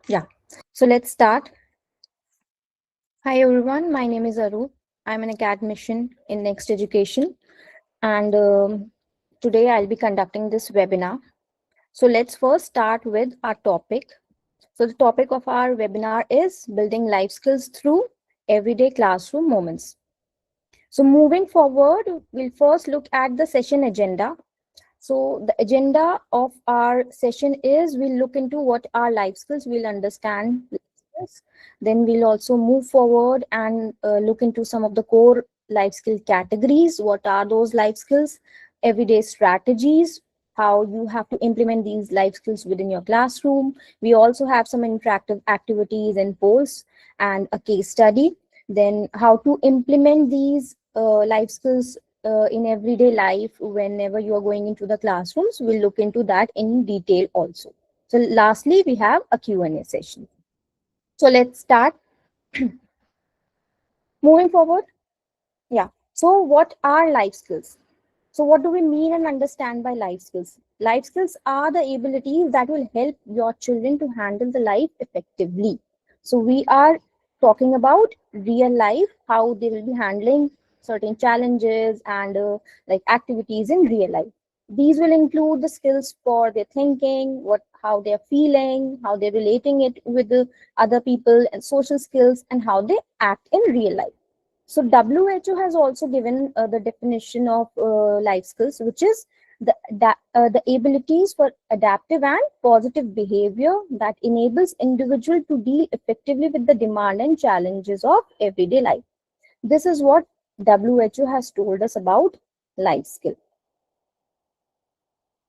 Yeah, so let's start. Hi everyone, my name is Arup. I'm an academician in Next Education, and today I'll be conducting this webinar. So let's first start with our topic. So the topic of our webinar is building life skills through everyday classroom moments. So moving forward, we'll first look at the session agenda. So the agenda of our session is we'll look into what are life skills, we'll understand life skills. Then we'll also move forward and look into some of the core life skill categories. What are those life skills? Everyday strategies, how you have to implement these life skills within your classroom. We also have some interactive activities and polls and a case study. Then how to implement these life skills in everyday life whenever you are going into the classrooms. We'll look into that in detail also. So lastly, we have a Q&A session. So let's start. Moving forward. Yeah. So what are life skills? So what do we mean and understand by life skills? Life skills are the abilities that will help your children to handle the life effectively. So we are talking about real life, how they will be handling certain challenges and like activities in real life. These will include the skills for their thinking, how they're feeling, how they're relating it with the other people, and social skills, and how they act in real life. So WHO has also given the definition of life skills, which is the abilities for adaptive and positive behavior that enables individual to deal effectively with the demand and challenges of everyday life. This is what WHO has told us about life skill.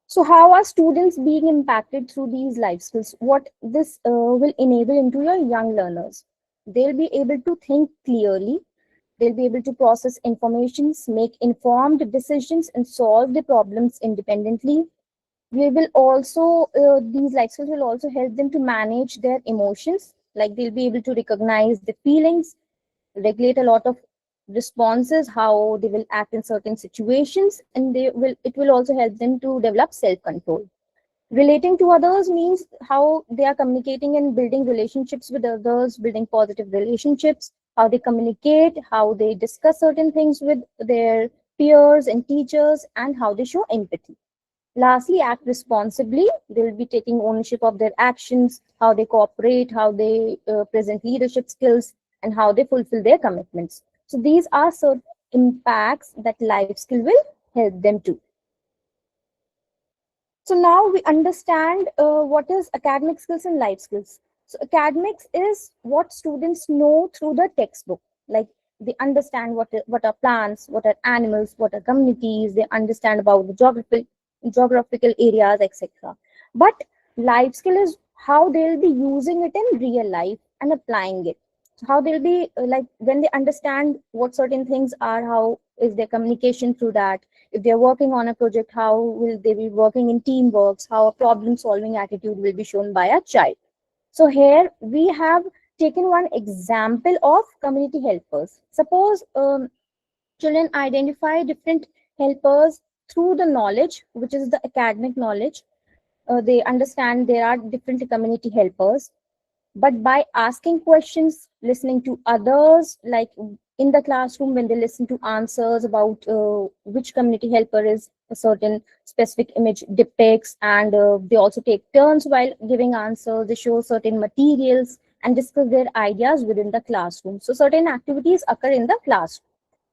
So how are students being impacted through these life skills? What this will enable into your young learners? They'll be able to think clearly. They'll be able to process informations, make informed decisions, and solve the problems independently. We will also, these life skills will also help them to manage their emotions. Like they'll be able to recognize the feelings, regulate a lot of responses, how they will act in certain situations, and it will also help them to develop self-control. Relating to others means how they are communicating and building relationships with others, building positive relationships, how they communicate, how they discuss certain things with their peers and teachers, and how they show empathy. Lastly, act responsibly. They will be taking ownership of their actions, how they cooperate, how they present leadership skills, and how they fulfill their commitments. So these are certain impacts that life skill will help them to. So now we understand what is academic skills and life skills. So academics is what students know through the textbook. Like they understand what are plants, what are animals, what are communities. They understand about the geographical areas, etc. But life skill is how they'll be using it in real life and applying it. So how they'll be like when they understand what certain things are, how is their communication through that. If they're working on a project, how will they be working in teamwork, how a problem solving attitude will be shown by a child. So here we have taken one example of community helpers. Suppose children identify different helpers through the knowledge, which is the academic knowledge. They understand there are different community helpers, but by asking questions, listening to others, like in the classroom when they listen to answers about which community helper is a certain specific image depicts, and they also take turns while giving answers. They show certain materials and discuss their ideas within the classroom. So certain activities occur in the classroom.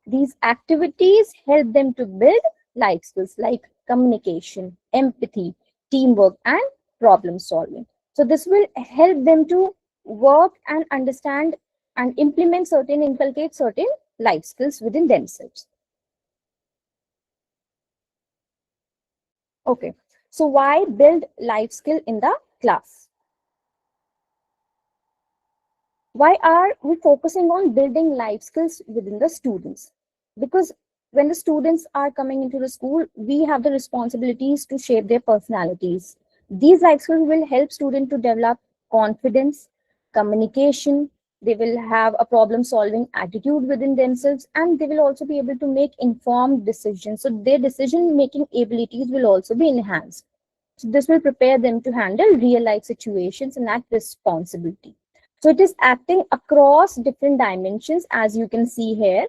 These activities help them to build life skills like communication, empathy, teamwork, and problem solving. So this will help them to work and understand and inculcate certain life skills within themselves. Okay. So why build life skill in the class? Why are we focusing on building life skills within the students? Because when the students are coming into the school, we have the responsibilities to shape their personalities. These life skills will help students to develop confidence, communication. They will have a problem solving attitude within themselves, and they will also be able to make informed decisions. So their decision making abilities will also be enhanced. So this will prepare them to handle real life situations and act responsibility. So it is acting across different dimensions, as you can see here.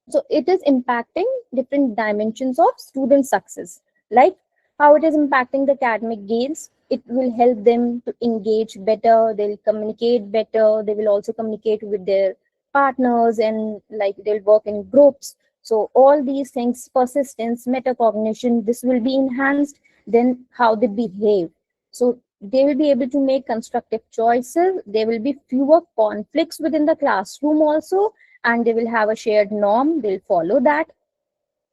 So it is impacting different dimensions of student success, like how it is impacting the academic gains. It will help them to engage better, they'll communicate better, they will also communicate with their partners, and like they'll work in groups. So all these things, persistence, metacognition, this will be enhanced. Then how they behave, so they will be able to make constructive choices, there will be fewer conflicts within the classroom also, and they will have a shared norm, they'll follow that.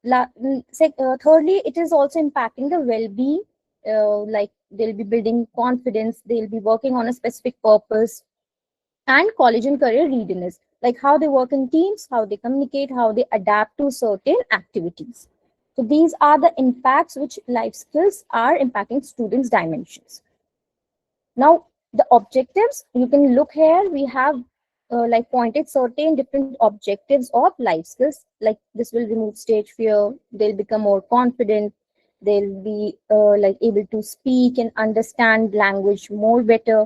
Thirdly, it is also impacting the well-being, like they'll be building confidence, they'll be working on a specific purpose. And college and career readiness, like how they work in teams, how they communicate, how they adapt to certain activities. So these are the impacts which life skills are impacting students dimensions. Now, the objectives, you can look here, we have like pointed certain different objectives of life skills, like this will remove stage fear, they'll become more confident, they'll be like able to speak and understand language more better.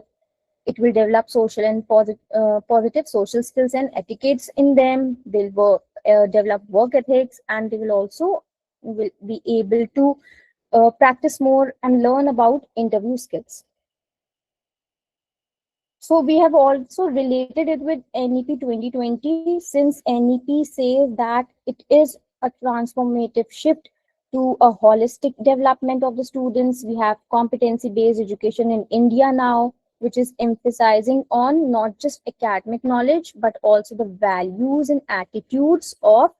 It will develop social and positive social skills and etiquettes in them. They'll develop work ethics, and they will also will be able to practice more and learn about interview skills. So we have also related it with NEP 2020, since NEP says that it is a transformative shift to a holistic development of the students. We have competency-based education in India now, which is emphasizing on not just academic knowledge, but also the values and attitudes of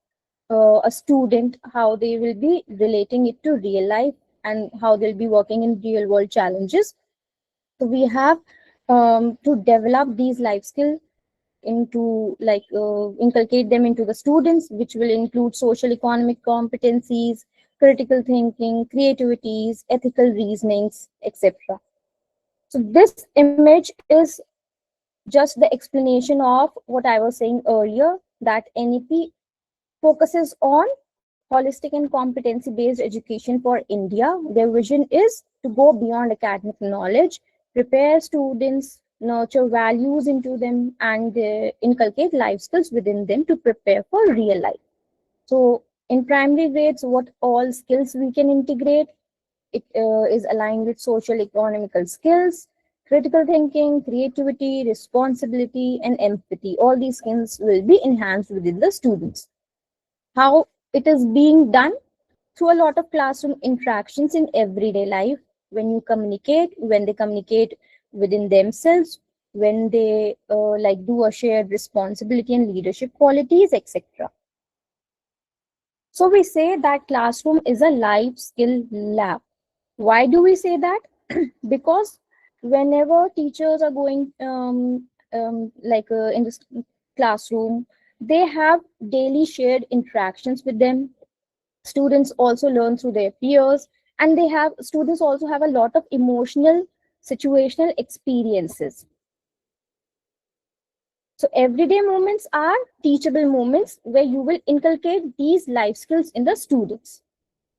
a student, how they will be relating it to real life, and how they'll be working in real world challenges. So we have to develop these life skills into like inculcate them into the students, which will include social economic competencies, critical thinking, creativities, ethical reasonings, etc. So this image is just the explanation of what I was saying earlier, that NEP focuses on holistic and competency based education for India. Their vision is to go beyond academic knowledge, prepare students, nurture values into them, and inculcate life skills within them to prepare for real life. So, in primary grades, what all skills we can integrate? It is aligned with social economical skills, critical thinking, creativity, responsibility, and empathy. All these skills will be enhanced within the students. How it is being done? Through a lot of classroom interactions in everyday life, when you communicate, when they communicate within themselves, when they like do a shared responsibility and leadership qualities, etc. So we say that classroom is a life skill lab. Why do we say that? Because whenever teachers are going in this classroom, they have daily shared interactions with them. Students also learn through their peers, and they have students also have a lot of emotional situational experiences. So everyday moments are teachable moments where you will inculcate these life skills in the students.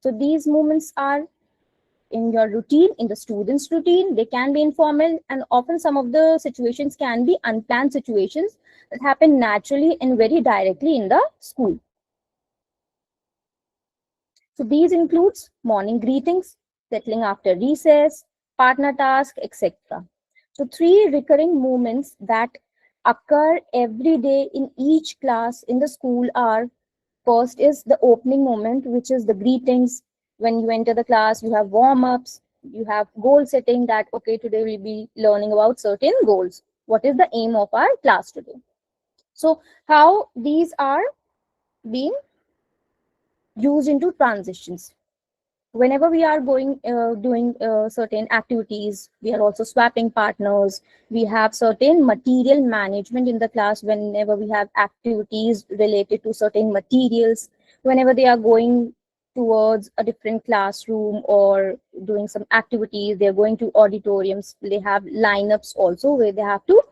So these moments are in your routine, in the students routine. They can be informal, and often some of the situations can be unplanned situations that happen naturally and very directly in the school. So these includes morning greetings, settling after recess, partner task, etc. So three recurring moments that occur every day in each class in the school are: first is the opening moment, which is the greetings. When you enter the class, you have warm-ups, you have goal setting, that okay, today we'll be learning about certain goals. What is the aim of our class today? So how these are being used into transitions. Whenever we are going doing certain activities, we are also swapping partners. We have certain material management in the class. Whenever we have activities related to certain materials, whenever they are going towards a different classroom or doing some activities, they are going to auditoriums, they have lineups also where they have to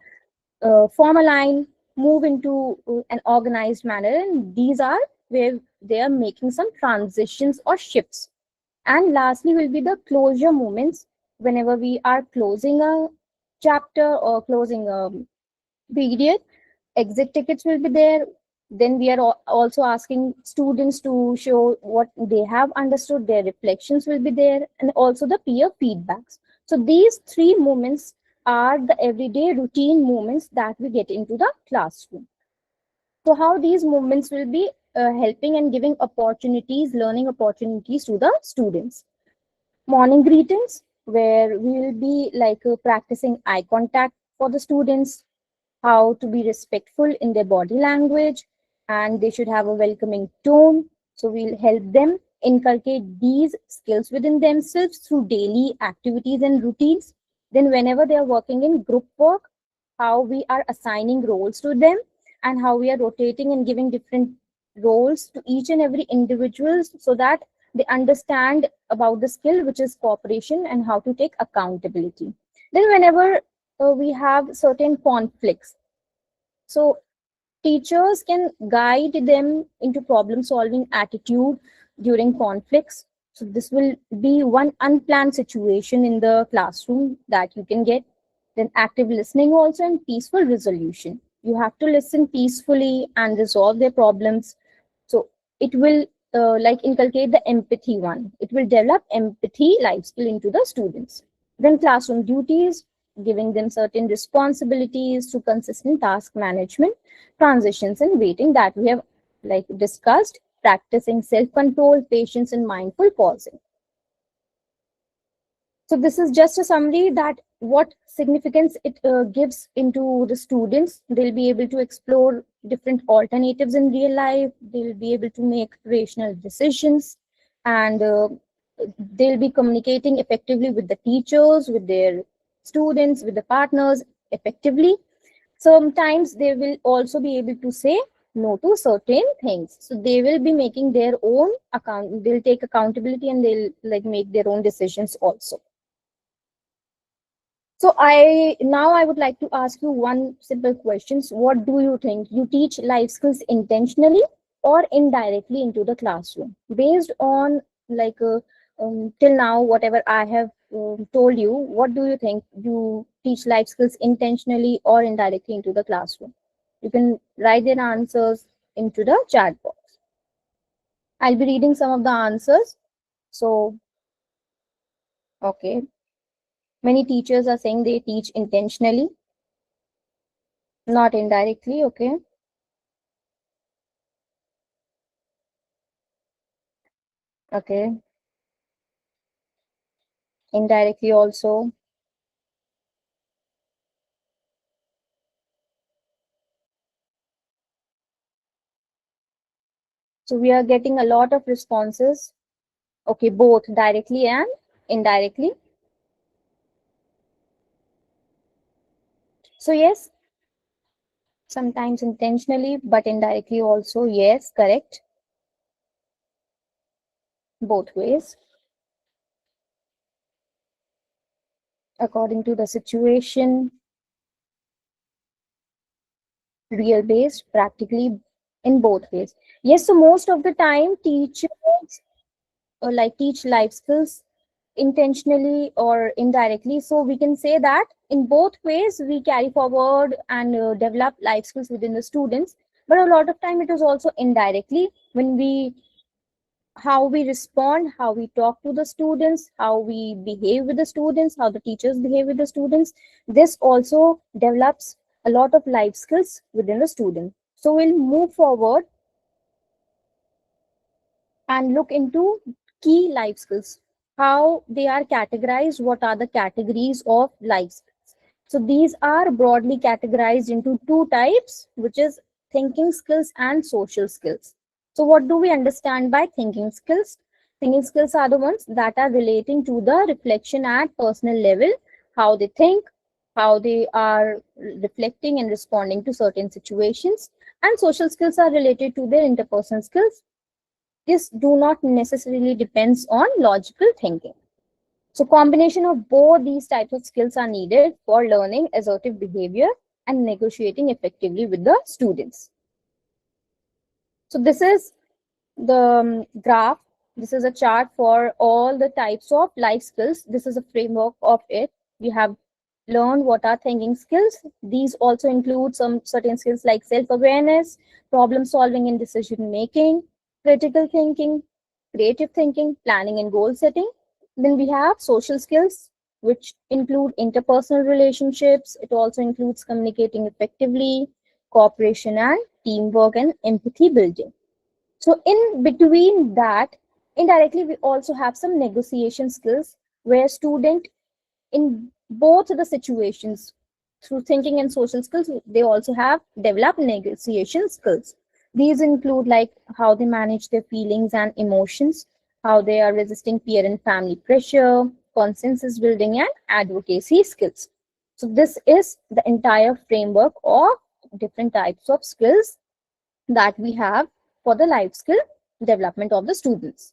form a line, move into an organized manner, and these are where they are making some transitions or shifts. And lastly will be the closure moments. Whenever we are closing a chapter or closing a period, exit tickets will be there. Then we are also asking students to show what they have understood, their reflections will be there, and also the peer feedbacks. So these three moments are the everyday routine moments that we get into the classroom. So how these movements will be helping and giving opportunities, learning opportunities to the students. Morning greetings, where we will be like practicing eye contact for the students, how to be respectful in their body language, and they should have a welcoming tone. So we'll help them inculcate these skills within themselves through daily activities and routines. Then whenever they are working in group work, how we are assigning roles to them, and how we are rotating and giving different roles to each and every individual, so that they understand about the skill which is cooperation and how to take accountability. Then whenever we have certain conflicts, so teachers can guide them into problem solving attitude during conflicts. So this will be one unplanned situation in the classroom that you can get. Then active listening also, and peaceful resolution. You have to listen peacefully and resolve their problems. So it will like inculcate the empathy one. It will develop empathy life skill into the students. Then classroom duties, giving them certain responsibilities through consistent task management, transitions and waiting that we have like discussed, practicing self-control, patience and mindful pausing. So this is just a summary that what significance it gives into the students. They'll be able to explore different alternatives in real life. They'll be able to make rational decisions, and they'll be communicating effectively with the teachers, with their students, with the partners effectively. Sometimes they will also be able to say no to certain things. So they will be making their own account. They'll take accountability and they'll like make their own decisions also. So I would like to ask you one simple questions. What do you think? You teach life skills intentionally or indirectly into the classroom? Based on like till now, whatever I have told you, what do you think? You teach life skills intentionally or indirectly into the classroom? You can write their answers into the chat box. I'll be reading some of the answers. So, okay. Many teachers are saying they teach intentionally, not indirectly. Okay. Okay. Indirectly also. So we are getting a lot of responses. Okay, both directly and indirectly. So yes, sometimes intentionally, but indirectly also. Yes, correct. Both ways. According to the situation, real based, practically, in both ways. Yes, so most of the time teachers like teach life skills intentionally or indirectly. So we can say that in both ways we carry forward and develop life skills within the students. But a lot of time it is also indirectly, when we how we respond, how we talk to the students, how we behave with the students, how the teachers behave with the students. This also develops a lot of life skills within the student. So we'll move forward and look into key life skills, how they are categorized, what are the categories of life skills. So these are broadly categorized into two types, which is thinking skills and social skills. So what do we understand by thinking skills? Thinking skills are the ones that are relating to the reflection at personal level, how they think, how they are reflecting and responding to certain situations. And social skills are related to their interpersonal skills. This do not necessarily depends on logical thinking. So combination of both these types of skills are needed for learning assertive behavior and negotiating effectively with the students. So this is the graph This is a chart for all the types of life skills. This is a framework of it. We have learned what are thinking skills. These also include some certain skills like self-awareness, problem solving and decision making, critical thinking, creative thinking, planning and goal setting. Then we have social skills, which include interpersonal relationships. It also includes communicating effectively, cooperation and teamwork and empathy building. So in between that, indirectly, we also have some negotiation skills where student in both the situations through thinking and social skills, they also have developed negotiation skills. These include like how they manage their feelings and emotions, how they are resisting peer and family pressure, consensus building and advocacy skills. So this is the entire framework of different types of skills that we have for the life skill development of the students.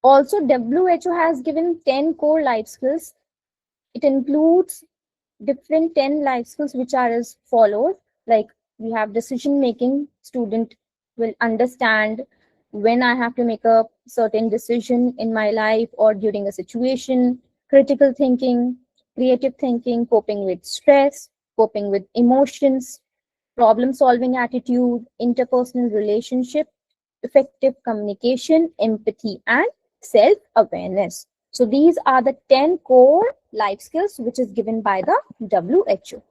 Also, WHO has given 10 core life skills. It includes different 10 life skills which are as follows. Like we have decision making. Student will understand when I have to make a certain decision in my life or during a situation. Critical thinking, creative thinking, coping with stress, coping with emotions, problem solving attitude, interpersonal relationship, effective communication, empathy, and self awareness. So, these are the 10 core life skills which is given by the WHO.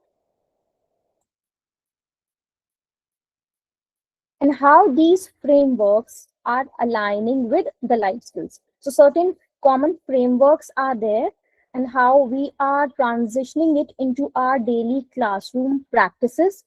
And how these frameworks are aligning with the life skills. So, certain common frameworks are there, and how we are transitioning it into our daily classroom practices.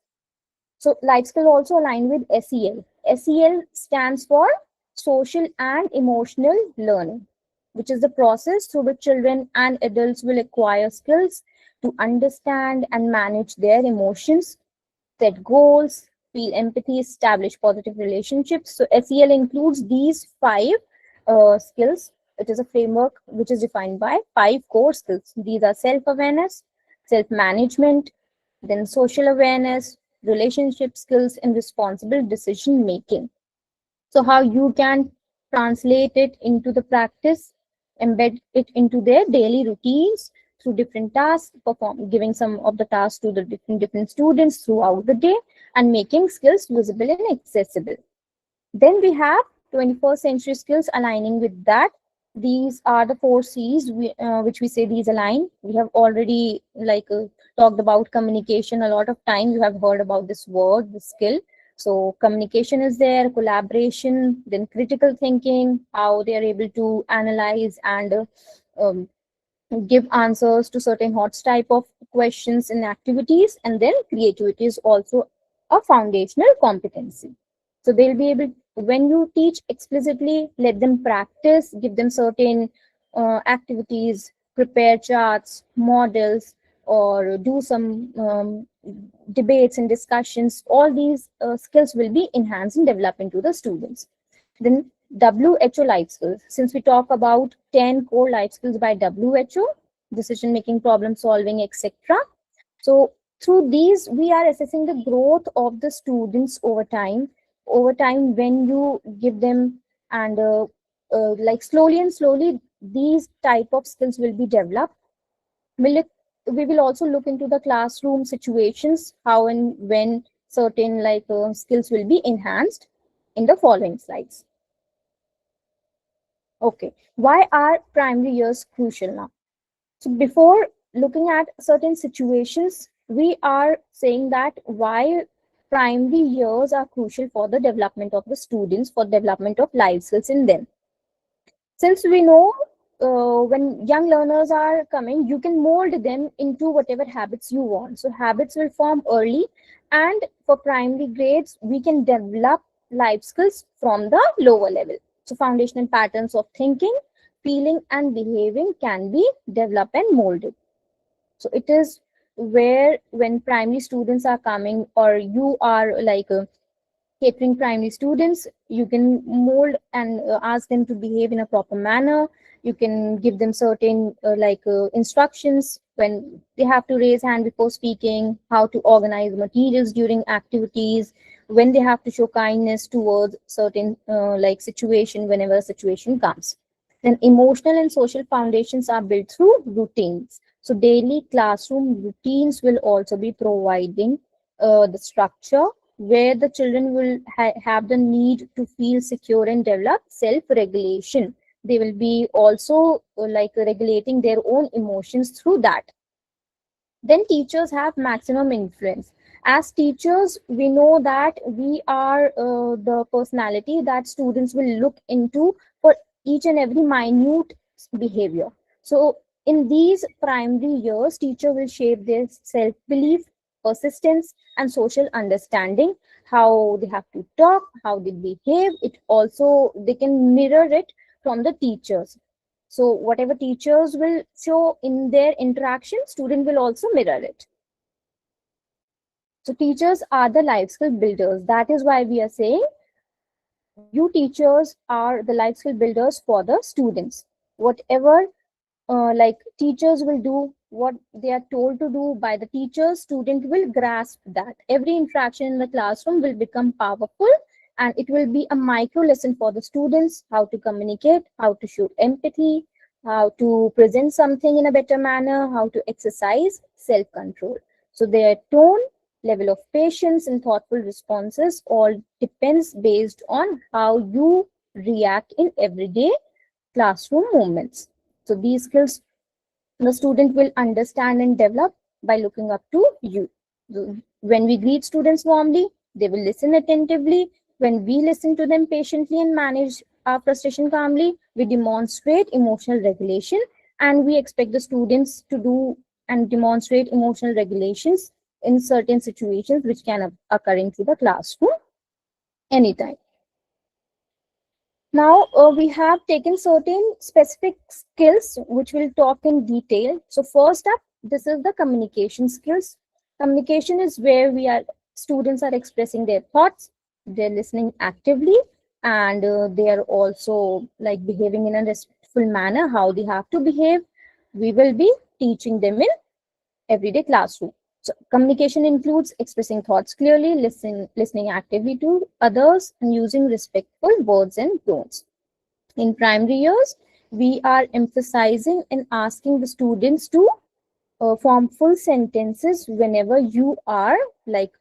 So life skill also aligned with SEL. SEL stands for social and emotional learning, which is the process through which children and adults will acquire skills to understand and manage their emotions, set goals, feel empathy, establish positive relationships. So SEL includes these five skills. It is a framework which is defined by five core skills. These are self-awareness, self-management, then social awareness, relationship skills, and responsible decision making. So how you can translate it into the practice, embed it into their daily routines through different tasks, perform giving some of the tasks to the different students throughout the day, and making skills visible and accessible. Then we have 21st century skills aligning with that. These are the four C's which we say these align. We have already talked about communication a lot of time. You have heard about this word, this skill. So communication is there, collaboration, then critical thinking, how they are able to analyze and um, give answers to certain hot type of questions and activities, and then creativity is also a foundational competency. So they'll be able, when you teach explicitly, let them practice, give them certain activities, prepare charts, models, or do some debates and discussions. All these skills will be enhanced and developed into the students. Then WHO life skills. Since we talk about 10 core life skills by WHO, decision making, problem solving, etc. So through these, we are assessing the growth of the students over time. Over time, when you give them and like slowly and slowly, these type of skills will be developed. We look, we will also look into the classroom situations, how and when certain skills will be enhanced in the following slides. Okay, why are primary years crucial now? So before looking at certain situations, we are saying that why primary years are crucial for the development of the students, for development of life skills in them. Since we know when young learners are coming, you can mold them into whatever habits you want. So habits will form early, and for primary grades, we can develop life skills from the lower level. So foundational patterns of thinking, feeling, and behaving can be developed and molded. So it is where when primary students are coming, or you are catering primary students, you can mold and ask them to behave in a proper manner. You can give them certain instructions when they have to raise hand before speaking, how to organize materials during activities, when they have to show kindness towards certain like situation whenever a situation comes. Then emotional and social foundations are built through routines. So daily classroom routines will also be providing the structure where the children will have the need to feel secure and develop self-regulation. They will be also like regulating their own emotions through that. Then teachers have maximum influence. As teachers, we know that we are the personality that students will look into for each and every minute behavior. So in these primary years, teacher will shape their self belief, persistence, and social understanding, how they have to talk, how they behave. It also, they can mirror it from the teachers. So whatever teachers will show in their interaction, student will also mirror it. So teachers are the life skill builders. That is why we are saying you teachers are the life skill builders for the students. Whatever like teachers will do what they are told to do by the teachers, student will grasp that. Every interaction in the classroom will become powerful, and it will be a micro lesson for the students, how to communicate, how to show empathy, how to present something in a better manner, how to exercise self control. So their tone, level of patience, and thoughtful responses all depends based on how you react in everyday classroom moments. So these skills the student will understand and develop by looking up to you. So when we greet students warmly, they will listen attentively. When we listen to them patiently and manage our frustration calmly, we demonstrate emotional regulation, and we expect the students to do and demonstrate emotional regulations in certain situations which can occur into the classroom anytime. Now, we have taken certain specific skills which we'll talk in detail. So first up, this is the communication skills. Communication is where students are expressing their thoughts, they're listening actively, and they are also like behaving in a respectful manner, how they have to behave. We will be teaching them in everyday classroom. So communication includes expressing thoughts clearly, listening actively to others, and using respectful words and tones. In primary years, we are emphasizing and asking the students to form full sentences whenever you are like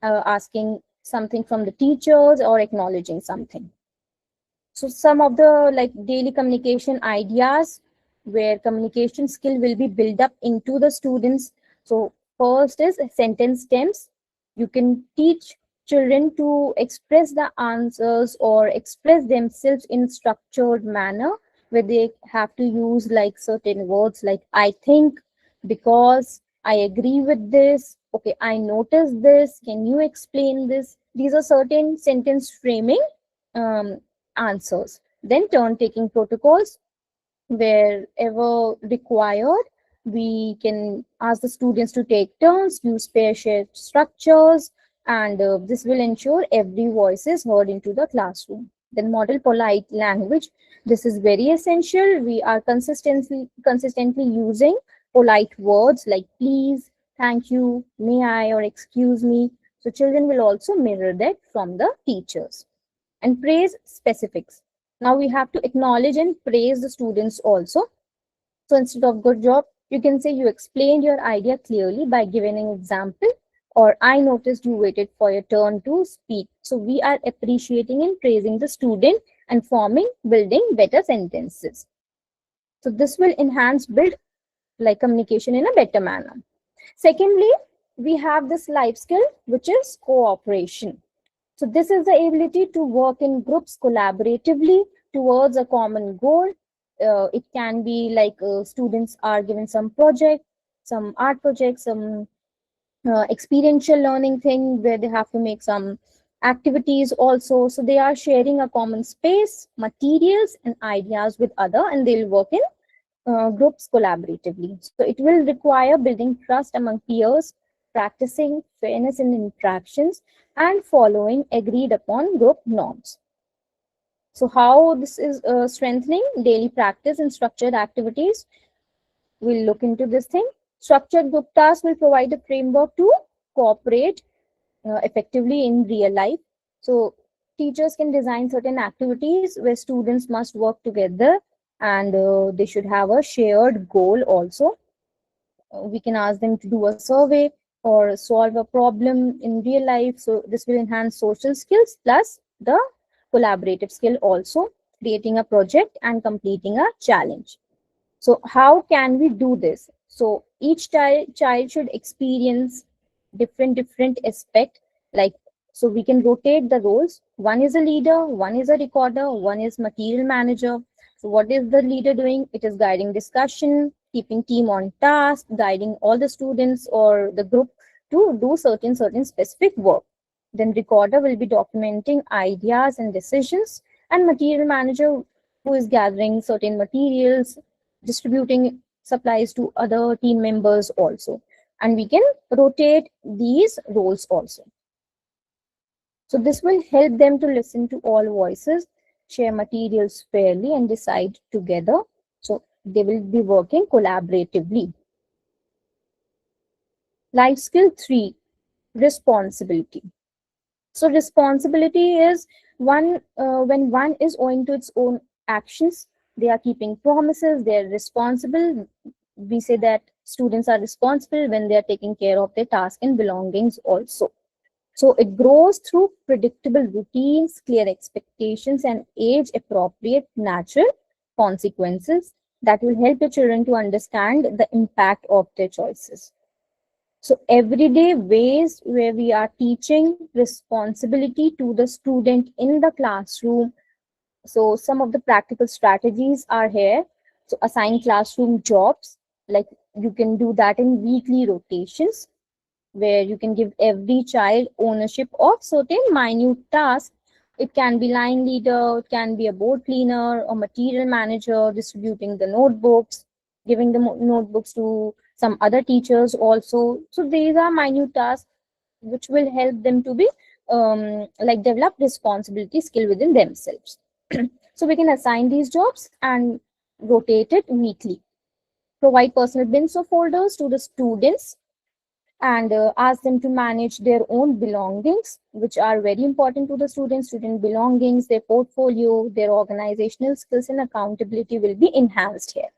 asking something from the teachers or acknowledging something. So some of the like daily communication ideas where communication skill will be built up into the students. So first is sentence stems. You can teach children to express the answers or express themselves in structured manner where they have to use like certain words like I think, because, I agree with this, okay, I noticed this, can you explain this? These are certain sentence framing um, answers. Then turn taking protocols, wherever required, we can ask the students to take turns, use pair shared structures, and this will ensure every voice is heard into the classroom. Then model polite language. This is very essential. We are consistently using polite words like please, thank you, may I, or excuse me. So children will also mirror that from the teachers. And praise specifics. Now we have to acknowledge and praise the students also. So instead of good job, you can say you explained your idea clearly by giving an example, or I noticed you waited for your turn to speak. So we are appreciating and praising the student and building better sentences. So this will build like communication in a better manner. Secondly, we have this life skill, which is cooperation. So this is the ability to work in groups collaboratively towards a common goal. It can be like students are given some project, some art project, some experiential learning thing where they have to make some activities also. So they are sharing a common space, materials, and ideas with other, and they'll work in groups collaboratively. So it will require building trust among peers, practicing fairness in interactions, and following agreed upon group norms. So how this is strengthening daily practice and structured activities? We'll look into this thing. Structured group tasks will provide a framework to cooperate effectively in real life. So teachers can design certain activities where students must work together, and they should have a shared goal also. We can ask them to do a survey or solve a problem in real life. So this will enhance social skills plus the collaborative skill also, creating a project and completing a challenge. So how can we do this? So each child should experience different aspect, like, so we can rotate the roles. One is a leader, one is a recorder, one is material manager. So what is the leader doing? It is guiding discussion, keeping team on task, guiding all the students or the group to do certain specific work. Then recorder will be documenting ideas and decisions, and material manager who is gathering certain materials, distributing supplies to other team members also. And we can rotate these roles also. So this will help them to listen to all voices, share materials fairly, and decide together. So they will be working collaboratively. Life skill 3, responsibility. So responsibility is one, when one is owing to its own actions, they are keeping promises, they are responsible. We say that students are responsible when they are taking care of their task and belongings also. So it grows through predictable routines, clear expectations, and age appropriate natural consequences that will help the children to understand the impact of their choices. So everyday ways where we are teaching responsibility to the student in the classroom. So some of the practical strategies are here. So assign classroom jobs, like you can do that in weekly rotations, where you can give every child ownership of certain minute tasks. It can be line leader, it can be a board cleaner or material manager, distributing the notebooks, giving the notebooks to some other teachers also. So these are minute tasks which will help them to be like develop responsibility skill within themselves. So we can assign these jobs and rotate it weekly. Provide personal bins or folders to the students, and ask them to manage their own belongings, which are very important to the students. Student belongings, their portfolio, their organizational skills and accountability will be enhanced here.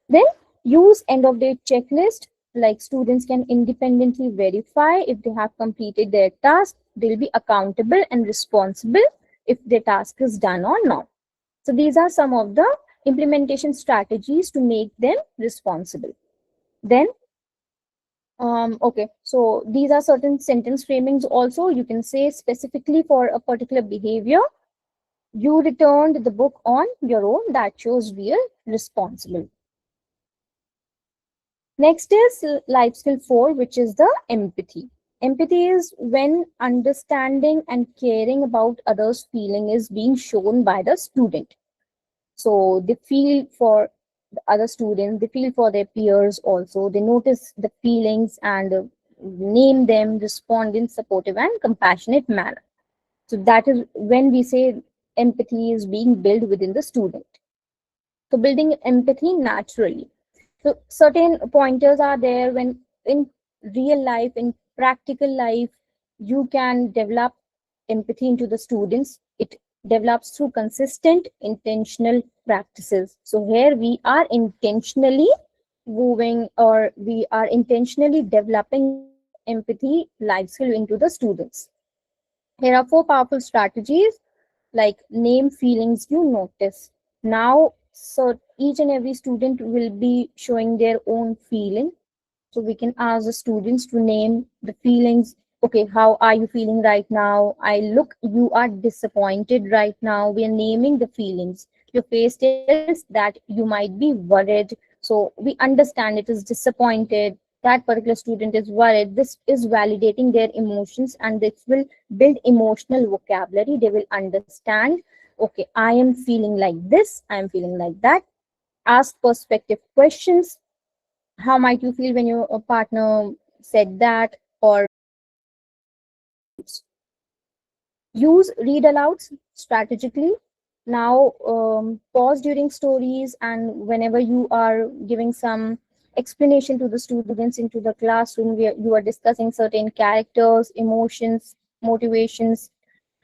Then use end of day checklist, like students can independently verify if they have completed their task. They'll be accountable and responsible if their task is done or not. So these are some of the implementation strategies to make them responsible. Then okay, so these are certain sentence framings also. You can say specifically for a particular behavior, you returned the book on your own. That shows real responsible. Next is life skill 4, which is the empathy. Empathy is when understanding and caring about others' feeling is being shown by the student. So they feel for the other students, they feel for their peers also. They notice the feelings and name them, respond in supportive and compassionate manner. So that is when we say empathy is being built within the student. So building empathy naturally. So certain pointers are there when in real life, in practical life, you can develop empathy into the students. It develops through consistent, intentional practices. So here we are intentionally moving, or we are intentionally developing the empathy life skill into the students. Here are 4 powerful strategies, like name feelings you notice. Now, so each and every student will be showing their own feeling. So we can ask the students to name the feelings. Okay, how are you feeling right now? I look, you are disappointed right now. We are naming the feelings. Your face tells that you might be worried. So we understand it is disappointed. That particular student is worried. This is validating their emotions, and this will build emotional vocabulary. They will understand, okay, I am feeling like this, I am feeling like that. Ask perspective questions. How might you feel when your partner said that? Or use read alouds strategically. Now pause during stories, and whenever you are giving some explanation to the students into the classroom, where you are discussing certain characters, emotions, motivations.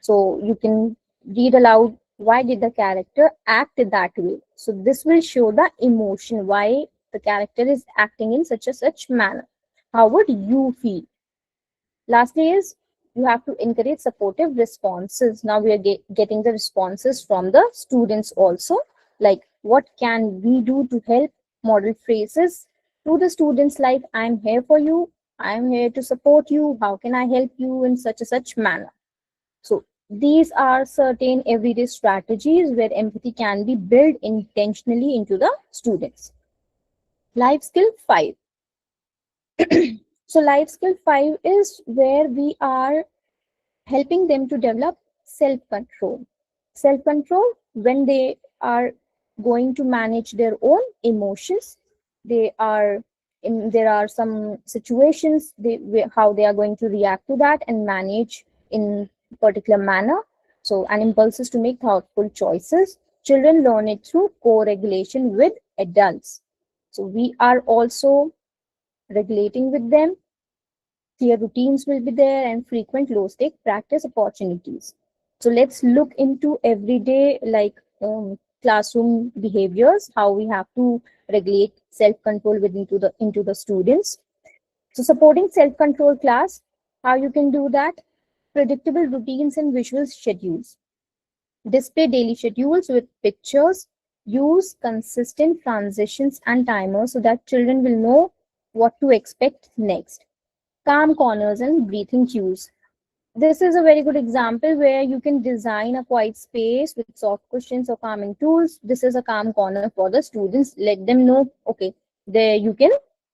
So you can read aloud, why did the character act that way? So this will show the emotion, why the character is acting in such a such manner. How would you feel? Lastly is, you have to encourage supportive responses. Now we are getting the responses from the students also, like what can we do to help? Model phrases to the students like, I'm here for you, I'm here to support you, how can I help you in such a such manner? So these are certain everyday strategies where empathy can be built intentionally into the students. Life skill 5. So life skill 5 is where we are helping them to develop self control. Self control when they are going to manage their own emotions. They are there are some situations how they are going to react to that and manage in particular manner. So, an impulse is to make thoughtful choices. Children learn it through co-regulation with adults. So, we are also regulating with them. Clear routines will be there and frequent low stake practice opportunities. So let's look into everyday classroom behaviors, how we have to regulate self control within into the students. So supporting self control class, how you can do that? Predictable routines and visual schedules. Display daily schedules with pictures. Use consistent transitions and timers so that children will know what to expect next. Calm corners and breathing cues. This is a very good example where you can design a quiet space with soft cushions or calming tools. This is a calm corner for the students. Let them know, okay, there you can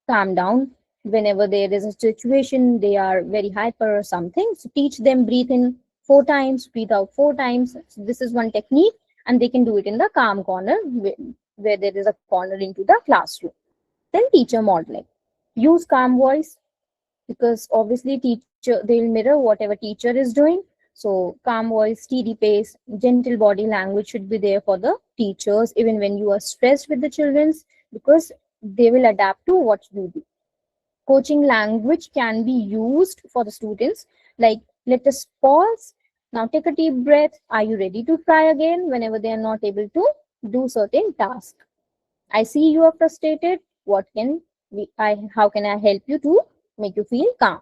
calm down whenever there is a situation they are very hyper or something. So teach them breathe in 4 times, breathe out 4 times. So this is one technique, and they can do it in the calm corner where there is a corner into the classroom. Then teacher modeling. Use calm voice, because obviously teacher they'll mirror whatever teacher is doing. So calm voice, steady pace, gentle body language should be there for the teachers even when you are stressed with the children's, because they will adapt to what you do. Coaching language can be used for the students, like, let us pause, now take a deep breath, are you ready to try again, whenever they are not able to do certain tasks. I see you are frustrated, what can how can I help you to make you feel calm?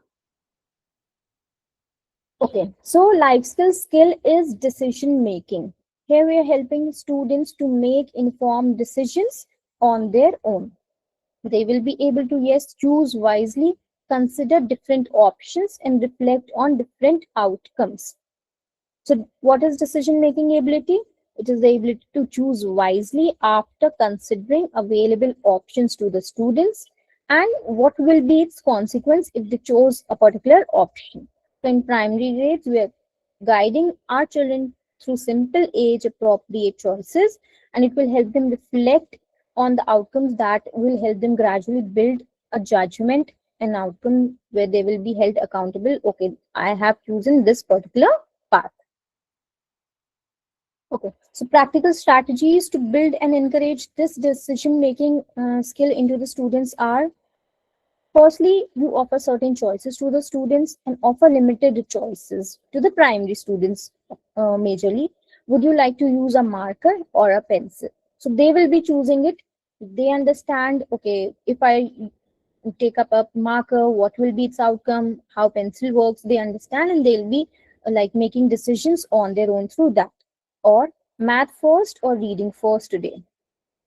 Okay, so life skill is decision making. Here we are helping students to make informed decisions on their own. They will be able to, yes, choose wisely, consider different options, and reflect on different outcomes. So, what is decision making ability? It is the ability to choose wisely after considering available options to the students and what will be its consequence if they chose a particular option. So, in primary grades, we are guiding our children through simple age appropriate choices, and it will help them reflect on the outcomes that will help them gradually build a judgment, an outcome where they will be held accountable. Okay, I have chosen this particular path. Okay, so practical strategies to build and encourage this decision making skill into the students are: firstly, you offer certain choices to the students and offer limited choices to the primary students. Majorly, would you like to use a marker or a pencil? So they will be choosing it. They understand, okay, if I take up a marker, what will be its outcome, how pencil works, they understand, and they'll be making decisions on their own through that. Or math first or reading first today.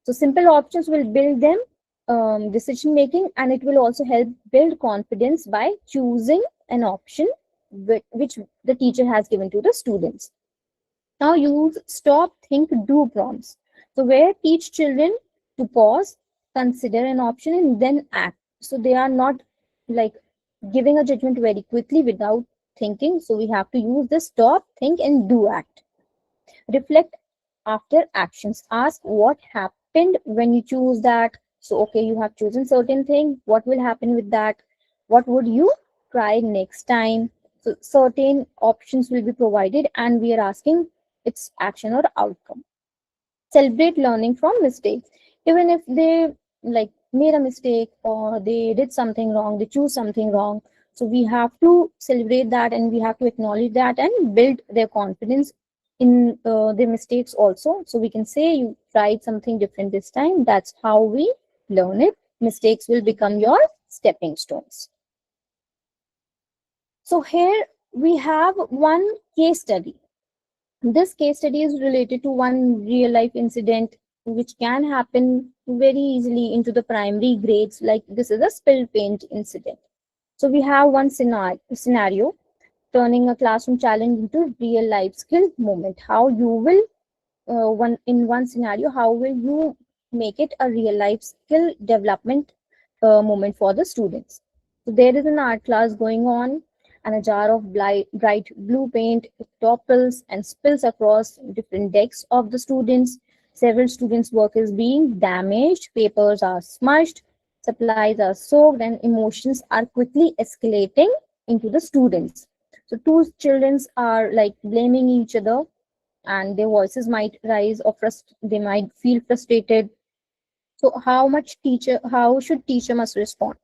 So simple options will build them decision making, and it will also help build confidence by choosing an option which the teacher has given to the students. Now use stop, think, do prompts. So where teach children to pause, consider an option, and then act. So they are not like giving a judgment very quickly without thinking. So we have to use the stop, think, and do act. Reflect after actions. Ask what happened when you choose that. So okay, you have chosen certain thing. What will happen with that? What would you try next time? So certain options will be provided, and we are asking its action or outcome. Celebrate learning from mistakes. Even if they like made a mistake or they did something wrong, they choose something wrong. So we have to celebrate that and we have to acknowledge that and build their confidence in their mistakes also. So we can say you tried something different this time. That's how we learn it. Mistakes will become your stepping stones. So here we have one case study. This case study is related to one real life incident which can happen very easily into the primary grades. Like this is a spill paint incident. So we have one scenario turning a classroom challenge into real life skill moment. How you will one scenario, how will you make it a real life skill development moment for the students? So there is an art class going on, and a jar of bright blue paint topples and spills across different decks of the students. Several students' work is being damaged, papers are smushed, supplies are soaked, and emotions are quickly escalating into the students. So two children are like blaming each other, and their voices might rise or they might feel frustrated. So how should teacher must respond?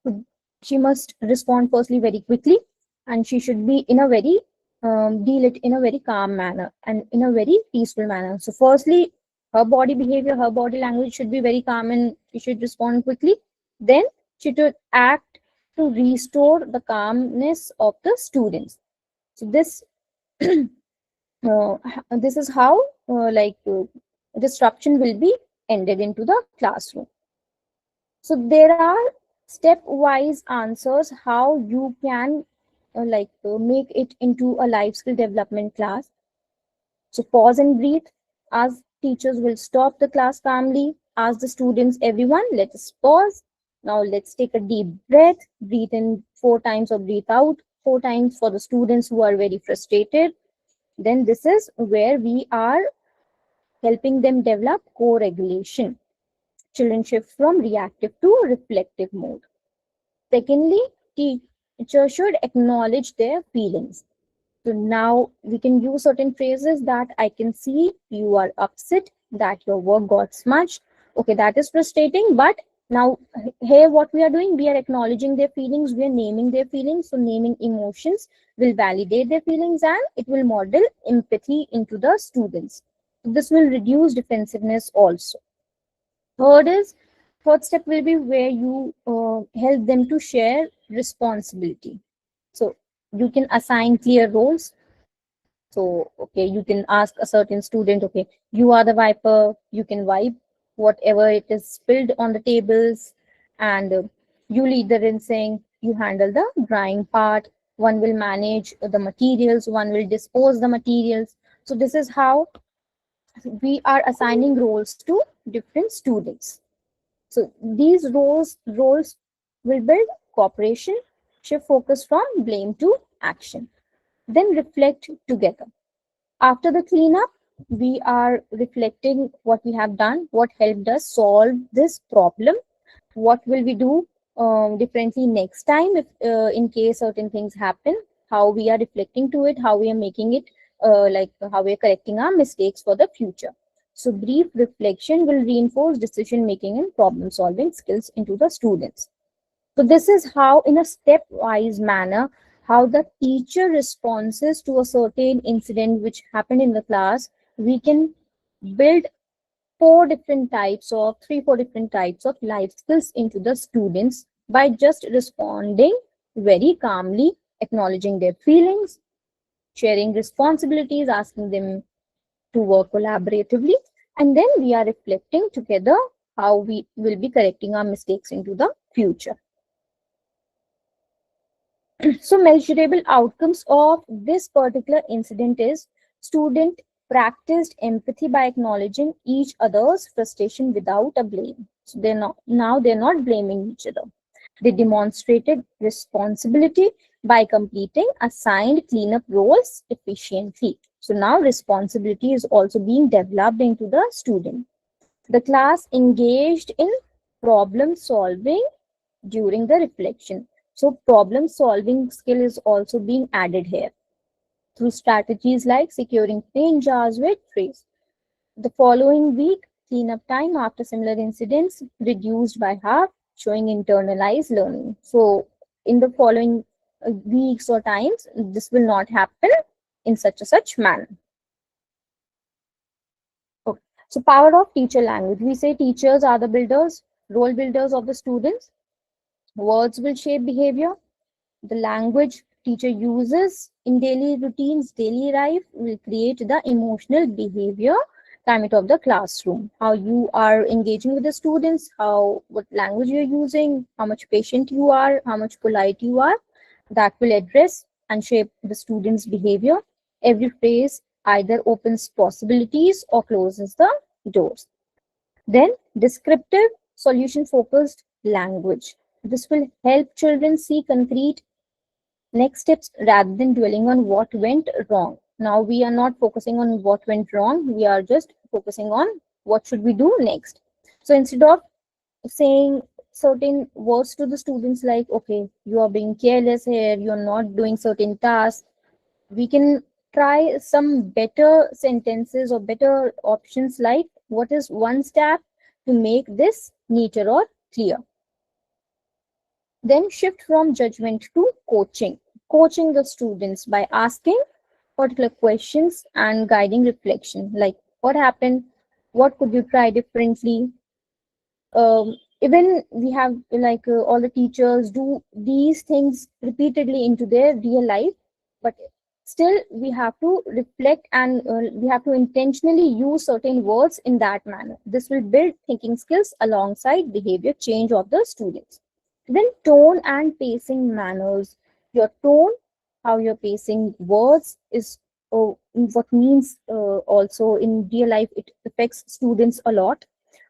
So she must respond firstly very quickly, and she should be in a very deal it in a very calm manner and in a very peaceful manner. So firstly, her body behavior, her body language should be very calm and she should respond quickly. Then she should act to restore the calmness of the students. So uh, this is how disruption will be ended into the classroom. So there are stepwise answers how you can make it into a life skill development class. So pause and breathe. As teachers will stop the class calmly, ask the students, everyone, let us pause. Now let's take a deep breath. Breathe in 4 times or breathe out 4 times for the students who are very frustrated. Then this is where we are helping them develop co-regulation. Children shift from reactive to reflective mode. Secondly, teacher should acknowledge their feelings. So now we can use certain phrases that I can see you are upset that your work got smudged. Okay, that is frustrating, but now here what we are doing, we are acknowledging their feelings, we are naming their feelings. So naming emotions will validate their feelings and it will model empathy into the students. This will reduce defensiveness also. Third is third step will be where you help them to share responsibility. So you can assign clear roles. So, okay, you can ask a certain student, okay, you are the wiper, you can wipe whatever it is spilled on the tables, and you lead the rinsing, you handle the drying part, one will manage the materials, one will dispose the materials. So this is how we are assigning roles to different students. So these roles will build cooperation, shift focus from blame to action, then reflect together. After the cleanup, we are reflecting what we have done, what helped us solve this problem, what will we do differently next time if in case certain things happen, how we are reflecting to it, how we are making it, how we are correcting our mistakes for the future. So brief reflection will reinforce decision making and problem solving skills into the students. So this is how, in a stepwise manner, how the teacher responses to a certain incident which happened in the class, we can build three, four different types of life skills into the students by just responding very calmly, acknowledging their feelings, sharing responsibilities, asking them to work collaboratively, and then we are reflecting together how we will be correcting our mistakes into the future. So measurable outcomes of this particular incident is student practiced empathy by acknowledging each other's frustration without a blame. So they're not blaming each other. They demonstrated responsibility by completing assigned cleanup roles efficiently. So now responsibility is also being developed into the student. The class engaged in problem solving during the reflection. So problem solving skill is also being added here through strategies like securing paint jars with trays. The following week, Cleanup time after similar incidents reduced by half, showing internalized learning. So, in the following weeks or times, this will not happen in such a such manner. Okay. So, power of teacher language. We say teachers are the builders, role builders of the students. Words will shape behavior. The language teacher uses in daily routines, daily life will create the emotional behavior climate of the classroom. How you are engaging with the students, how what language you're using, how much patient you are, how much polite you are, that will address and shape the student's behavior. Every phrase either opens possibilities or closes the doors. Then descriptive solution focused language. This will help children see concrete next steps rather than dwelling on what went wrong. Now we are not focusing on what went wrong, we are just focusing on what should we do next. So instead of saying certain words to the students like, okay, you are being careless here, you're not doing certain tasks, we can try some better sentences or better options like, what is one step to make this neater or clear? Then shift from judgment to coaching. Coaching the students by asking particular questions and guiding reflection, like what happened, what could you try differently. Even we have like all the teachers do these things repeatedly into their real life, but still we have to reflect and we have to intentionally use certain words in that manner. This will build thinking skills alongside behavior change of the students. Then tone and pacing manners. Your tone, how you're pacing words is what means also in real life, it affects students a lot.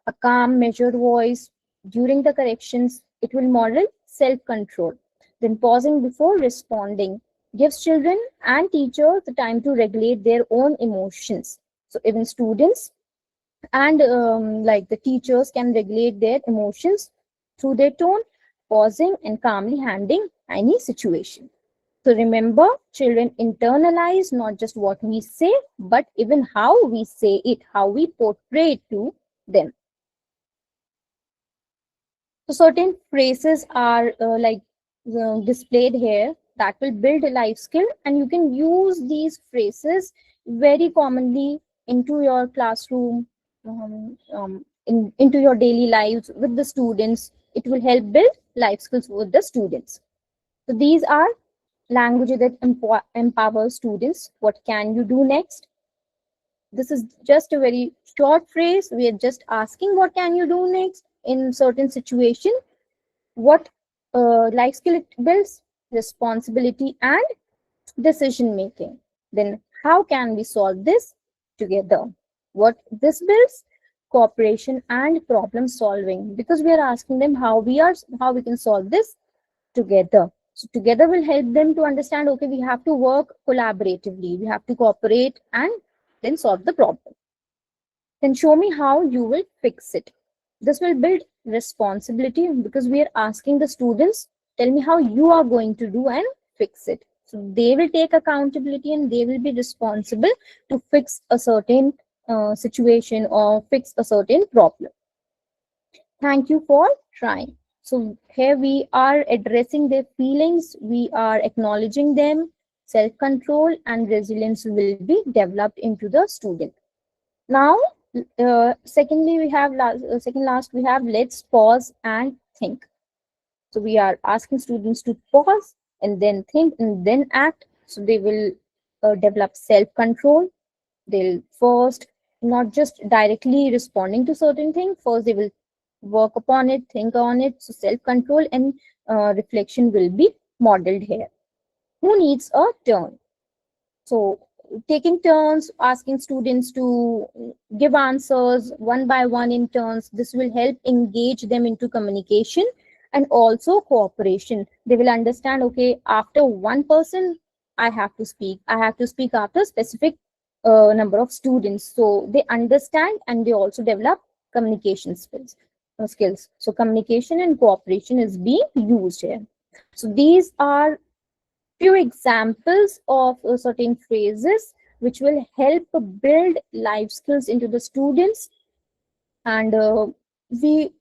A calm, measured voice during the corrections, it will model self-control. Then pausing before responding gives children and teachers the time to regulate their own emotions. So even students and like the teachers can regulate their emotions through their tone, pausing and calmly handling any situation. So remember, children internalize not just what we say, but even how we say it, how we portray it to them. So certain phrases are displayed here that will build a life skill, and you can use these phrases very commonly into your classroom, into your daily lives with the students. It will help build life skills with the students. So these are languages that empower students. What can you do next? This is just a very short phrase. We are just asking what can you do next in certain situation. What life skill it builds? Responsibility and decision making. Then how can we solve this together? What this builds? Cooperation and problem solving, because we are asking them how we can solve this together. So together will help them to understand, okay, we have to work collaboratively, we have to cooperate and then solve the problem. Then show me how you will fix it. This will build responsibility because we are asking the students, tell me how you are going to do and fix it. So they will take accountability and they will be responsible to fix a certain situation or fix a certain problem. Thank you for trying. So here we are addressing their feelings, we are acknowledging them, self-control and resilience will be developed into the student. Now, secondly, we have second last we have let's pause and think. So we are asking students to pause and then think and then act. So they will develop self-control. They'll first not just directly responding to certain things. First, they will work upon it, think on it. So self-control and reflection will be modeled here. Who needs a turn? So taking turns, asking students to give answers one by one in turns, this will help engage them into communication and also cooperation. They will understand, okay, after one person, I have to speak. I have to speak after specific number of students. So they understand and they also develop communication skills. So communication and cooperation is being used here. So these are few examples of certain phrases which will help build life skills into the students. and we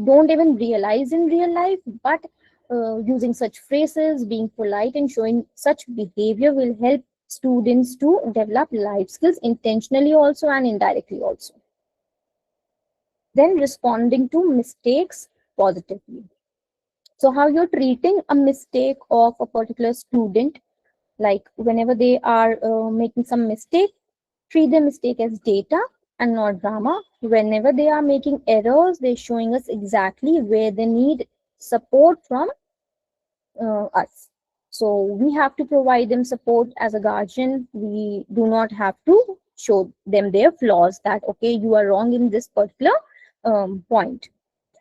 don't even realize in real life, but using such phrases, being polite and showing such behavior will help students to develop life skills intentionally also and indirectly also. Then responding to mistakes positively. So how you're treating a mistake of a particular student, like whenever they are making some mistake, treat the mistake as data and not drama. Whenever they are making errors, they're showing us exactly where they need support from us. So we have to provide them support as a guardian. We do not have to show them their flaws, that okay, you are wrong in this particular point.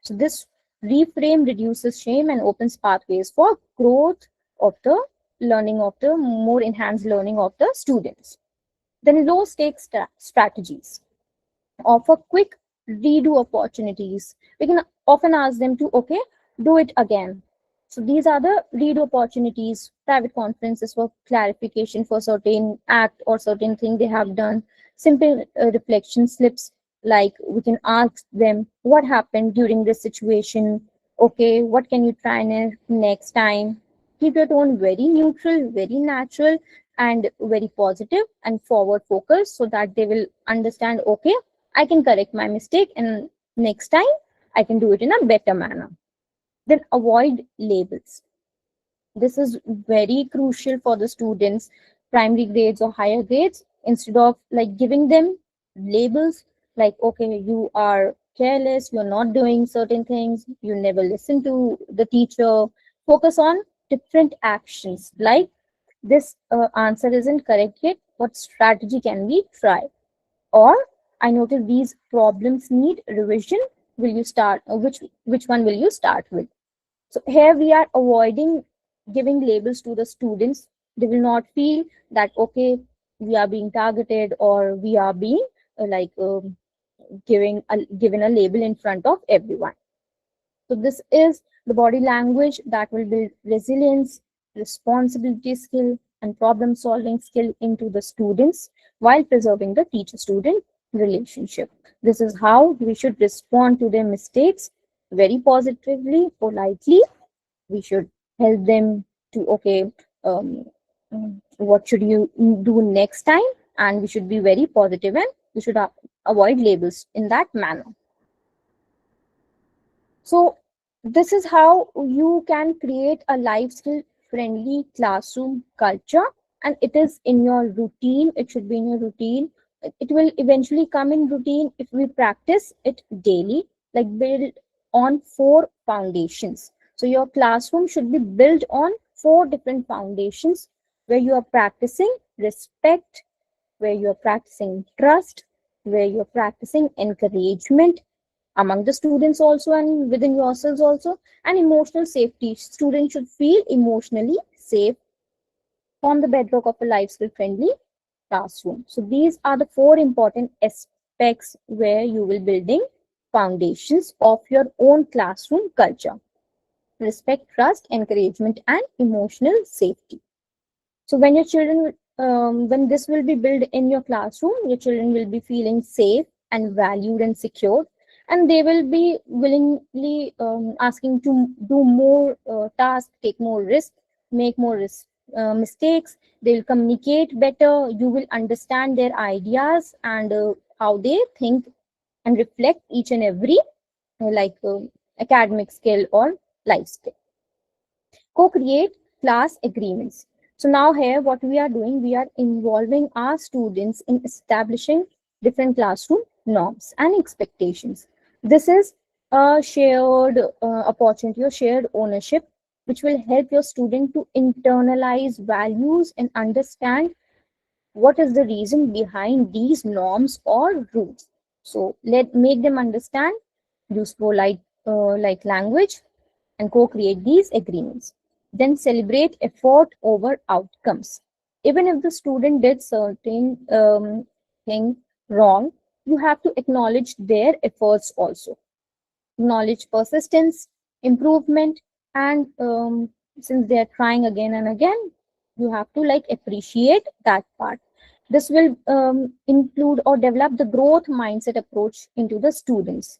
So this reframe reduces shame and opens pathways for growth of the learning of the more enhanced learning of the students. Then low stakes strategies offer quick redo opportunities. We can often ask them to, okay, do it again. So these are the redo opportunities, private conferences for clarification for certain act or certain thing they have done, simple reflection slips, like we can ask them what happened during this situation, okay, what can you try next time. Keep your tone very neutral, very natural, and very positive and forward focused, so that they will understand, okay, I can correct my mistake and next time I can do it in a better manner. Then avoid labels. This is very crucial for the students, primary grades or higher grades. Instead of like giving them labels like, okay, you are careless, you're not doing certain things, you never listen to the teacher, focus on different actions like this answer isn't correct yet. What strategy can we try? Or I notice these problems need revision. Will you start? Which one will you start with? So here we are avoiding giving labels to the students. They will not feel that okay, we are being targeted or we are being given a label in front of everyone. So this is the body language that will build resilience, responsibility skill, and problem solving skill into the students while preserving the teacher student relationship. This is how we should respond to their mistakes very positively, politely. We should help them to, okay, um, what should you do next time? And we should be very positive and we should avoid labels in that manner. So this is how you can create a life skill friendly classroom culture, and it is in your routine. It should be in your routine. It will eventually come in routine if we practice it daily, like build on four foundations. So your classroom should be built on four different foundations where you are practicing respect, where you are practicing trust, where you're practicing encouragement among the students also and within yourselves also, and emotional safety. Students should feel emotionally safe, form the bedrock of a life skill friendly classroom. So these are the four important aspects where you will building foundations of your own classroom culture: respect, trust, encouragement, and emotional safety. So when your children, when this will be built in your classroom, your children will be feeling safe and valued and secure, and they will be willingly asking to do more tasks, take more risk, make more mistakes. They will communicate better. You will understand their ideas and how they think and reflect each and every like academic skill or life skill. Co-create class agreements. So now here what we are doing, we are involving our students in establishing different classroom norms and expectations. This is a shared opportunity or shared ownership, which will help your student to internalize values and understand what is the reason behind these norms or rules. So let make them understand, use polite like language, and co-create these agreements. Then celebrate effort over outcomes. Even if the student did certain thing wrong, you have to acknowledge their efforts also. Acknowledge persistence, improvement, and since they are trying again and again, you have to like appreciate that part. This will include or develop the growth mindset approach into the students.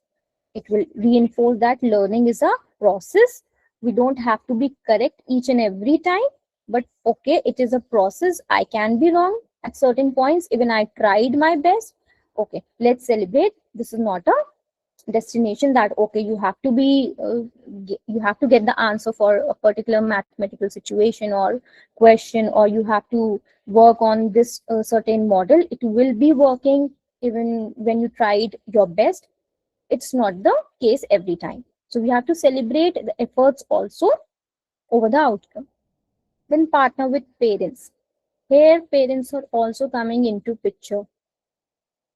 It will reinforce that learning is a process. We don't have to be correct each and every time, but okay, it is a process. I can be wrong at certain points, even I tried my best. Okay, let's celebrate. This is not a destination that okay, you have to be you have to get the answer for a particular mathematical situation or question, or you have to work on this certain model. It will be working even when you tried your best. It's not the case every time. So we have to celebrate the efforts also over the outcome. Then partner with parents. Here parents are also coming into picture.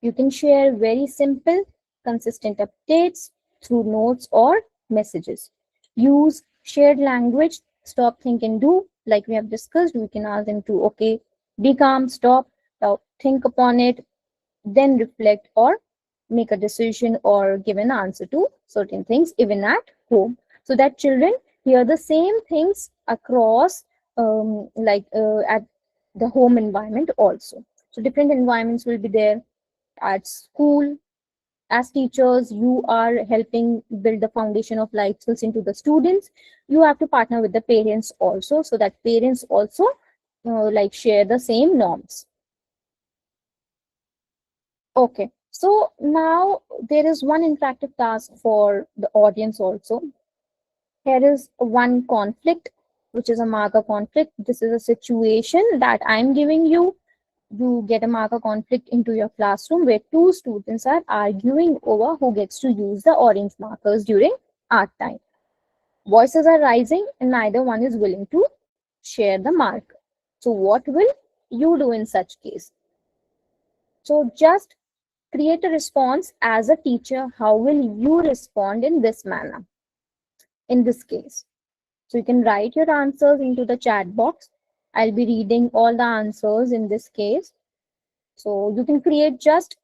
You can share very simple, consistent updates through notes or messages. Use shared language, stop, think, and do. Like we have discussed, we can ask them to, okay, be calm, stop, now think upon it, then reflect or make a decision or give an answer to certain things, even at home. So that children hear the same things across, at the home environment also. So different environments will be there at school. As teachers, you are helping build the foundation of life skills into the students. You have to partner with the parents also, so that parents also share the same norms. Okay, so now there is one interactive task for the audience also. Here is one conflict, which is a marker conflict. This is a situation that I'm giving you. You get a marker conflict into your classroom where two students are arguing over who gets to use the orange markers during art time. Voices are rising and neither one is willing to share the marker. So what will you do in such case? So just create a response as a teacher. How will you respond in this manner? In this case, so you can write your answers into the chat box. I'll be reading all the answers in this case. So you can create just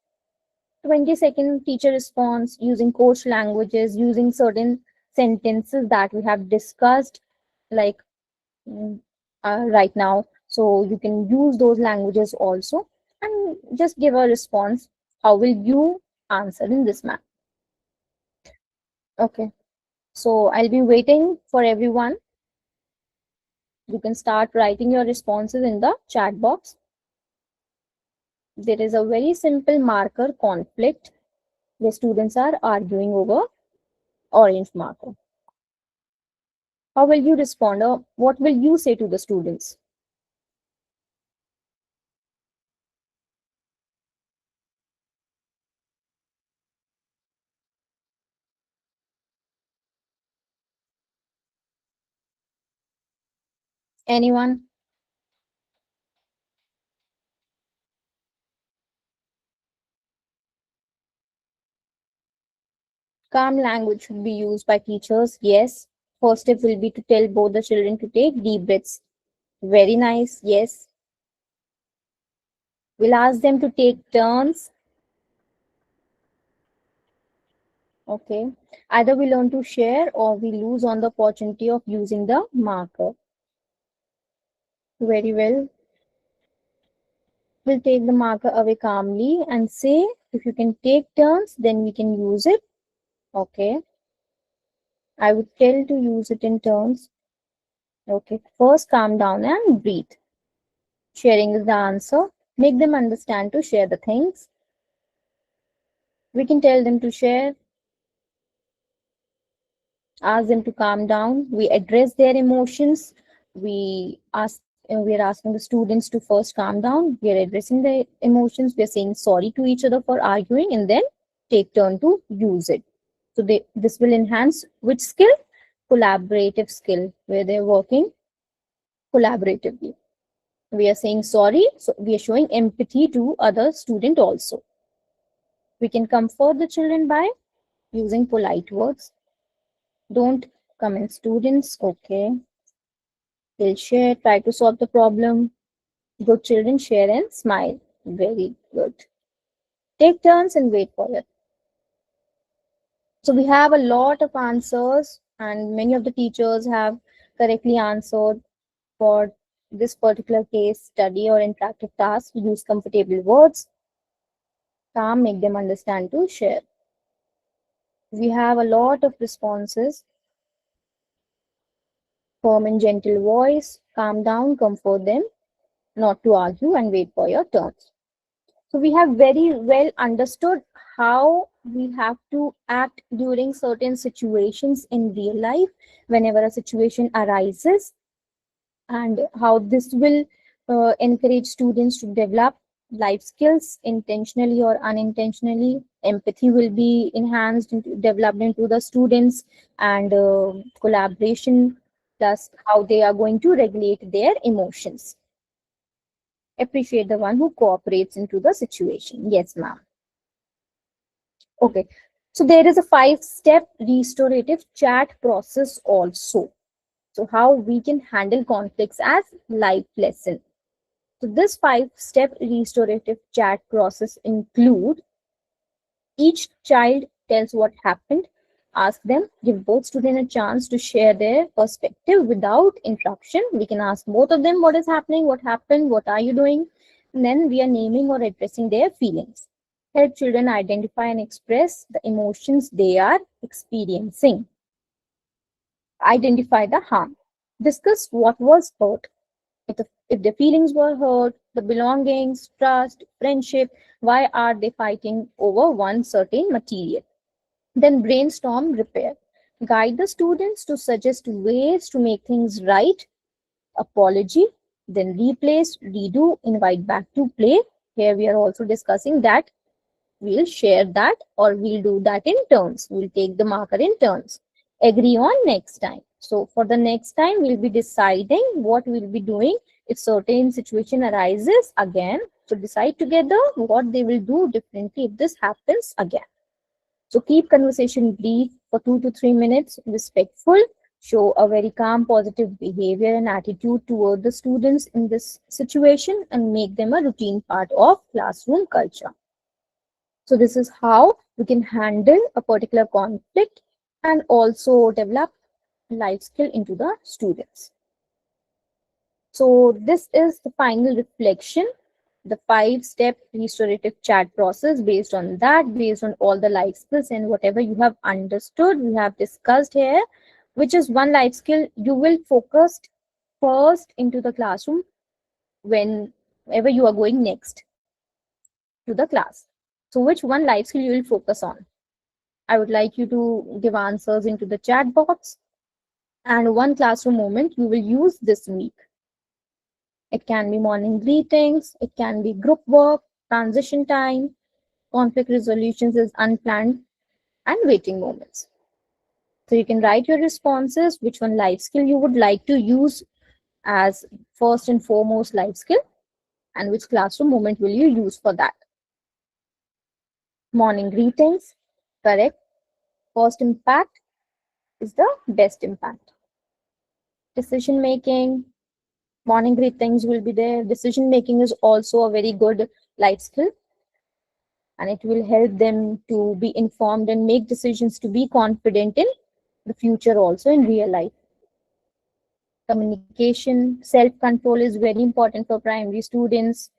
20-second teacher response using coach languages, using certain sentences that we have discussed, like mm, right now. So you can use those languages also and just give a response. How will you answer in this manner? Okay. So I'll be waiting for everyone. You can start writing your responses in the chat box. There is a very simple marker conflict where students are arguing over orange marker. How will you respond, or what will you say to the students? Anyone? Calm language should be used by teachers. Yes. First step will be to tell both the children to take deep breaths. Very nice. Yes. We'll ask them to take turns. Okay. Either we learn to share or we lose on the opportunity of using the marker. Very well. We'll take the marker away calmly and say, if you can take turns, then we can use it. Okay. I would tell to use it in turns. Okay. First, calm down and breathe. Sharing is the answer. Make them understand to share the things. We can tell them to share, ask them to calm down. We address their emotions. We are asking the students to first calm down. We are addressing the emotions. We are saying sorry to each other for arguing and then take turn to use it. So this will enhance which skill? Collaborative skill, where they're working collaboratively. We are saying sorry, so we are showing empathy to other student also. We can comfort the children by using polite words. Don't comment students. Okay. They'll share, try to solve the problem. Good children share and smile. Very good. Take turns and wait for it. So we have a lot of answers and many of the teachers have correctly answered for this particular case study or interactive task, use comfortable words, calm, make them understand to share. We have a lot of responses. Firm and gentle voice, calm down, comfort them, not to argue and wait for your turns. So we have very well understood how we have to act during certain situations in real life whenever a situation arises, and how this will encourage students to develop life skills intentionally or unintentionally. Empathy will be enhanced, developed into the students, and collaboration, plus how they are going to regulate their emotions. Appreciate the one who cooperates into the situation. Yes, ma'am. Okay. So there is a 5-step restorative chat process also. So how we can handle conflicts as life lesson. So this 5-step restorative chat process include: each child tells what happened, ask them, give both students a chance to share their perspective without interruption. We can ask both of them what is happening, what happened, what are you doing, and then we are naming or addressing their feelings. Help children identify and express the emotions they are experiencing. Identify the harm. Discuss what was hurt. If the feelings were hurt, the belongings, trust, friendship, why are they fighting over one certain material? Then brainstorm repair. Guide the students to suggest ways to make things right. Apology, then replace, redo, invite back to play. Here we are also discussing that we'll share that or we'll do that in turns. We'll take the marker in turns. Agree on next time. So for the next time, we'll be deciding what we'll be doing if certain situation arises again. So decide together what they will do differently if this happens again. So keep conversation brief for 2 to 3 minutes, respectful, show a very calm, positive behavior and attitude toward the students in this situation, and make them a routine part of classroom culture. So this is how we can handle a particular conflict and also develop life skill into the students. So this is the final reflection, the 5-step restorative chat process. Based on that, based on all the life skills and whatever you have understood, we have discussed here, which is one life skill you will focus first into the classroom whenever you are going next to the class. So which one life skill you will focus on? I would like you to give answers into the chat box, and one classroom moment you will use this week. It can be morning greetings, it can be group work, transition time, conflict resolutions is unplanned, and waiting moments. So you can write your responses, which one life skill you would like to use as first and foremost life skill, and which classroom moment will you use for that. Morning greetings, correct. First impact is the best impact. Decision making, morning greetings will be there. Decision making is also a very good life skill, and it will help them to be informed and make decisions, to be confident in the future also in real life. Communication, self control is very important for primary students.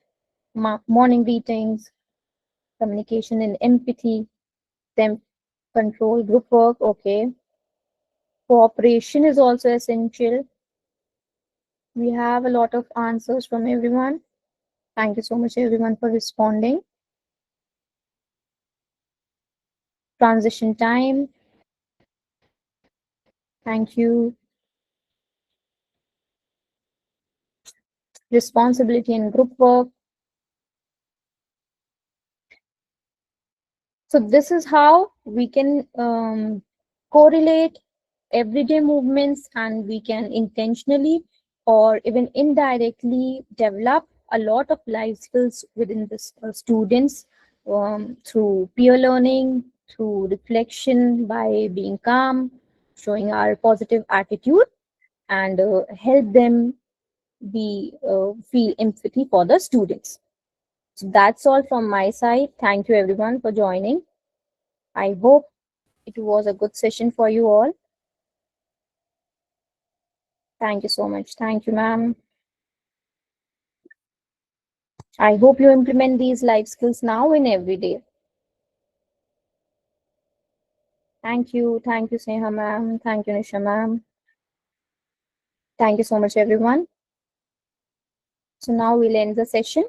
Morning greetings, communication and empathy, self control, group work, okay. Cooperation is also essential. We have a lot of answers from everyone. Thank you so much, everyone, for responding. Transition time. Thank you. Responsibility and group work. So this is how we can correlate everyday movements, and we can intentionally or even indirectly develop a lot of life skills within the students, through peer learning, through reflection, by being calm, showing our positive attitude, and help them be feel empathy for the students. So that's all from my side. Thank you everyone for joining. I hope it was a good session for you all. Thank you so much. Thank you, ma'am. I hope you implement these life skills now in every day. Thank you. Thank you, Sneha ma'am. Thank you, Nisha ma'am. Thank you so much, everyone. So now we'll end the session.